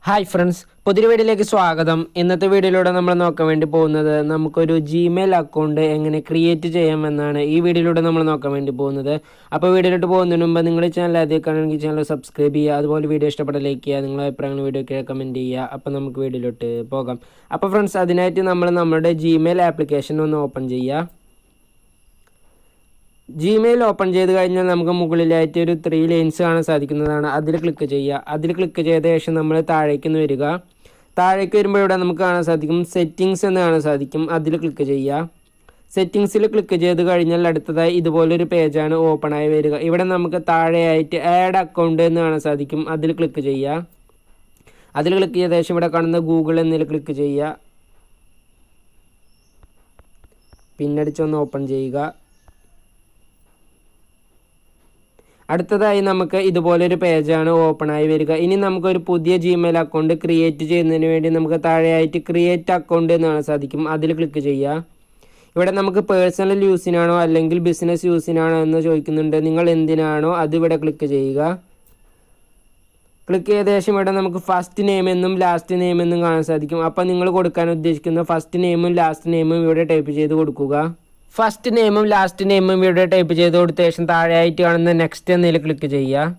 Hi friends, പുതിയ വീഡിയോയിലേക്ക് സ്വാഗതം. ഇന്നത്തെ വീഡിയോയിലൂടെ നമ്മൾ നോക്കാൻ വേണ്ടി പോകുന്നത് നമുക്കൊരു ജിമെയിൽ അക്കൗണ്ട് എങ്ങനെ ക്രിയേറ്റ് ചെയ്യാമെന്നാണ് ഈ വീഡിയോയിലൂടെ നമ്മൾ നോക്കാൻ വേണ്ടി പോകുന്നത്. അപ്പോൾ വീഡിയോയിലോട്ട് പോകുന്നതിന് മുമ്പ് നിങ്ങൾ ചാനൽ ആദ്യമാണെങ്കിൽ ചാനൽ സബ്സ്ക്രൈബ് ചെയ്യുക. അതുപോലെ വീഡിയോ ഇഷ്ടപ്പെട്ട ലൈക്ക് ചെയ്യുക, നിങ്ങളുടെ അഭിപ്രായങ്ങൾ വീഡിയോയ്ക്ക് കമൻറ്റ് ചെയ്യുക. അപ്പോൾ നമുക്ക് വീഡിയോയിലോട്ട് പോകാം. അപ്പോൾ ഫ്രണ്ട്സ്, അതിനായിട്ട് നമ്മൾ നമ്മുടെ ജിമെയിൽ ആപ്ലിക്കേഷൻ ഒന്ന് ഓപ്പൺ ചെയ്യുക. ജിമെയിൽ ഓപ്പൺ ചെയ്ത് കഴിഞ്ഞാൽ നമുക്ക് മുകളിലായിട്ട് ഒരു 3 ലൈൻസ് കാണാൻ സാധിക്കുന്നതാണ്. അതിൽ ക്ലിക്ക് ചെയ്യുക. അതിൽ ക്ലിക്ക് ചെയ്ത ശേഷം നമ്മൾ താഴേക്ക് വരിക. താഴേക്ക് വരുമ്പോൾ ഇവിടെ നമുക്ക് കാണാൻ സാധിക്കും സെറ്റിങ്സ് എന്ന് കാണാൻ സാധിക്കും. അതിൽ ക്ലിക്ക് ചെയ്യുക. സെറ്റിങ്സിൽ ക്ലിക്ക് ചെയ്ത് കഴിഞ്ഞാൽ അടുത്തതായി ഇതുപോലൊരു പേജാണ് ഓപ്പണായി വരിക. ഇവിടെ നമുക്ക് താഴെയായിട്ട് ആഡ് അക്കൗണ്ട് എന്ന് കാണാൻ സാധിക്കും. അതിൽ ക്ലിക്ക് ചെയ്യുക. അതിൽ ക്ലിക്ക് ചെയ്ത ശേഷം ഇവിടെ കാണുന്ന ഗൂഗിൾ എന്നതിൽ ക്ലിക്ക് ചെയ്യുക. പിന്നടിച്ചൊന്ന് ഓപ്പൺ ചെയ്യുക. അടുത്തതായി നമുക്ക് ഇതുപോലൊരു പേജാണ് ഓപ്പണായി വരിക. ഇനി നമുക്കൊരു പുതിയ ജിമെയിൽ അക്കൗണ്ട് ക്രിയേറ്റ് ചെയ്യുന്നതിന് വേണ്ടി നമുക്ക് താഴെയായിട്ട് ക്രിയേറ്റ് അക്കൗണ്ട് എന്ന് കാണാൻ സാധിക്കും. അതിൽ ക്ലിക്ക് ചെയ്യുക. ഇവിടെ നമുക്ക് പേഴ്സണൽ യൂസിനാണോ അല്ലെങ്കിൽ ബിസിനസ് യൂസിനാണോ എന്ന് ചോദിക്കുന്നുണ്ട്. നിങ്ങൾ എന്തിനാണോ അത് ഇവിടെ ക്ലിക്ക് ചെയ്യുക. ക്ലിക്ക് ചെയ്ത ശേഷം ഇവിടെ നമുക്ക് ഫസ്റ്റ് നെയിം എന്നും ലാസ്റ്റ് നെയിം എന്നും കാണാൻ സാധിക്കും. അപ്പോൾ നിങ്ങൾ കൊടുക്കാൻ ഉദ്ദേശിക്കുന്ന ഫസ്റ്റ് നെയിമും ലാസ്റ്റ് നെയിമും ഇവിടെ ടൈപ്പ് ചെയ്ത് കൊടുക്കുക. ഫസ്റ്റ് നെയിമും ലാസ്റ്റ് നെയിമും ഇവിടെ ടൈപ്പ് ചെയ്ത് കൊടുത്ത ശേഷം താഴെയായിട്ട് കാണുന്ന നെക്സ്റ്റ് എന്നതിൽ ക്ലിക്ക് ചെയ്യുക.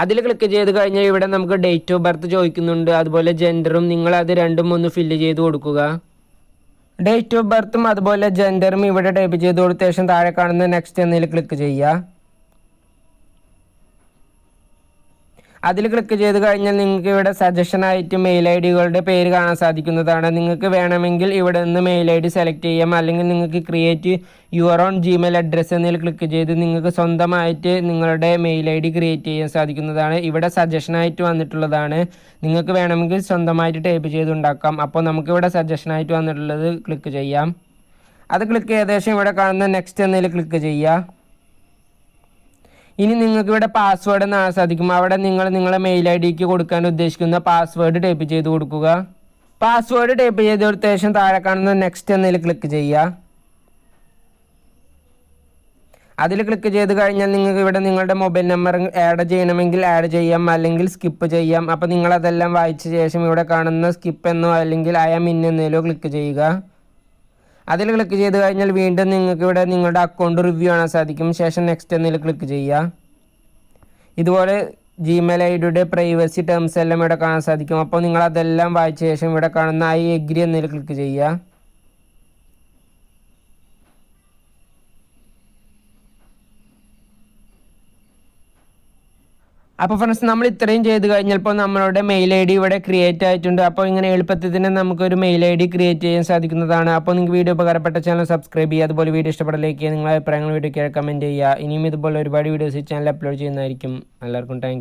അതിൽ ക്ലിക്ക് ചെയ്ത് കഴിഞ്ഞാൽ ഇവിടെ നമുക്ക് ഡേറ്റ് ഓഫ് ബർത്ത് ചോദിക്കുന്നുണ്ട്. അതുപോലെ ജെൻഡറും നിങ്ങൾ അത് രണ്ടും ഒന്ന് ഫില്ല് ചെയ്ത് കൊടുക്കുക. ഡേറ്റ് ഓഫ് ബർത്തും അതുപോലെ ജെൻഡറും ഇവിടെ ടൈപ്പ് ചെയ്ത് കൊടുത്ത ശേഷം താഴെ കാണുന്ന നെക്സ്റ്റ് എന്നതിൽ ക്ലിക്ക് ചെയ്യുക. അതിൽ ക്ലിക്ക് ചെയ്ത് കഴിഞ്ഞാൽ നിങ്ങൾക്ക് ഇവിടെ സജഷനായിട്ട് മെയിൽ ഐ ഡികളുടെ പേര് കാണാൻ സാധിക്കുന്നതാണ്. നിങ്ങൾക്ക് വേണമെങ്കിൽ ഇവിടെ നിന്ന് മെയിൽ ഐ ഡി സെലക്ട് ചെയ്യാം. അല്ലെങ്കിൽ നിങ്ങൾക്ക് create your own Gmail address എന്നതിൽ ക്ലിക്ക് ചെയ്ത് നിങ്ങൾക്ക് സ്വന്തമായിട്ട് നിങ്ങളുടെ മെയിൽ ഐ ഡി ക്രിയേറ്റ് ചെയ്യാൻ സാധിക്കുന്നതാണ്. ഇവിടെ സജഷനായിട്ട് വന്നിട്ടുള്ളതാണ്. നിങ്ങൾക്ക് വേണമെങ്കിൽ സ്വന്തമായിട്ട് ടൈപ്പ് ചെയ്തുണ്ടാക്കാം. അപ്പോൾ നമുക്കിവിടെ സജഷനായിട്ട് വന്നിട്ടുള്ളത് ക്ലിക്ക് ചെയ്യാം. അത് ക്ലിക്ക് ചെയ്ത ശേഷം ഇവിടെ കാണുന്ന നെക്സ്റ്റ് എന്നതിൽ ക്ലിക്ക് ചെയ്യുക. ഇനി നിങ്ങൾക്ക് ഇവിടെ പാസ്വേഡ് കാണാൻ സാധിക്കും. അവിടെ നിങ്ങളുടെ മെയിൽ ഐ ഡിക്ക് കൊടുക്കാൻ ഉദ്ദേശിക്കുന്ന പാസ്വേഡ് ടൈപ്പ് ചെയ്ത് കൊടുക്കുക. പാസ്വേഡ് ടൈപ്പ് ചെയ്ത് കൊടുത്ത ശേഷം താഴെ കാണുന്ന നെക്സ്റ്റ് എന്നതിൽ ക്ലിക്ക് ചെയ്യുക. അതിൽ ക്ലിക്ക് ചെയ്ത് കഴിഞ്ഞാൽ നിങ്ങൾക്ക് ഇവിടെ നിങ്ങളുടെ മൊബൈൽ നമ്പർ ആഡ് ചെയ്യണമെങ്കിൽ ആഡ് ചെയ്യാം, അല്ലെങ്കിൽ സ്കിപ്പ് ചെയ്യാം. അപ്പോൾ നിങ്ങളതെല്ലാം വായിച്ച ശേഷം ഇവിടെ കാണുന്ന സ്കിപ്പ് എന്നോ അല്ലെങ്കിൽ ഐ ആം ഇൻ എന്നതിലോ ക്ലിക്ക് ചെയ്യുക. അതിൽ ക്ലിക്ക് ചെയ്ത് കഴിഞ്ഞാൽ വീണ്ടും നിങ്ങൾക്ക് ഇവിടെ നിങ്ങളുടെ അക്കൗണ്ട് റിവ്യൂ കാണാൻ സാധിക്കും. ശേഷം നെക്സ്റ്റ് എന്നതിൽ ക്ലിക്ക് ചെയ്യുക. ഇതുപോലെ ജിമെയിൽ ഐ ഡിയുടെ പ്രൈവസി ടേംസ് എല്ലാം ഇവിടെ കാണാൻ സാധിക്കും. അപ്പോൾ നിങ്ങൾ അതെല്ലാം വായിച്ച ശേഷം ഇവിടെ കാണുന്ന ഐ എഗ്രി എന്നതിൽ ക്ലിക്ക് ചെയ്യുക. അപ്പോൾ ഫ്രണ്ട്സ്, നമ്മൾ ഇത്രയും ചെയ്ത് കഴിഞ്ഞപ്പോൾ നമ്മളുടെ മെയിൽ ഐ ഡി ഇവിടെ ക്രിയേറ്റ് ആയിട്ടുണ്ട്. അപ്പോൾ ഇങ്ങനെ എളുപ്പത്തിൽ തന്നെ നമുക്കൊരു മെയിൽ ഐ ഡി ക്രിയേറ്റ് ചെയ്യാൻ സാധിക്കുന്നതാണ്. അപ്പോൾ നിങ്ങൾക്ക് വീഡിയോ ഉപകാരപ്പെട്ട ചാനൽ സബ്സ്ക്രൈബ് ചെയ്യുക. അതുപോലെ വീഡിയോ ഇഷ്ടപ്പെട്ട ലൈക്ക് ചെയ്യുക. നിങ്ങളുടെ അഭിപ്രായങ്ങൾ വീഡിയോയ്ക്ക് കമൻറ്റ് ചെയ്യുക. ഇനിയും ഇതുപോലെ ഒരുപാട് വീഡിയോസ് ഈ ചാനൽ അപ്ലോഡ് ചെയ്യുന്നതായിരിക്കും. എല്ലാവർക്കും താങ്ക് യു.